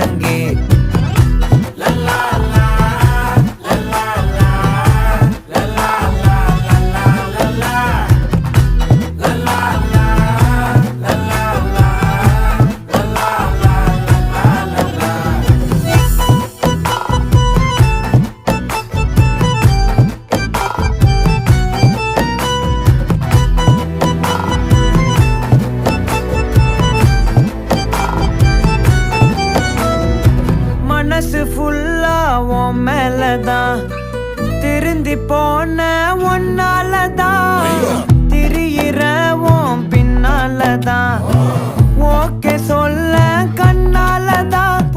ஒழுங்கே. மனசு ஃபுல்லா உன் மேலதான், திருந்தி போன ஒன்னாலதான், திரியிற உன் பின்னாலதான், ஓகே சொல்ல கண்ணாலதான்,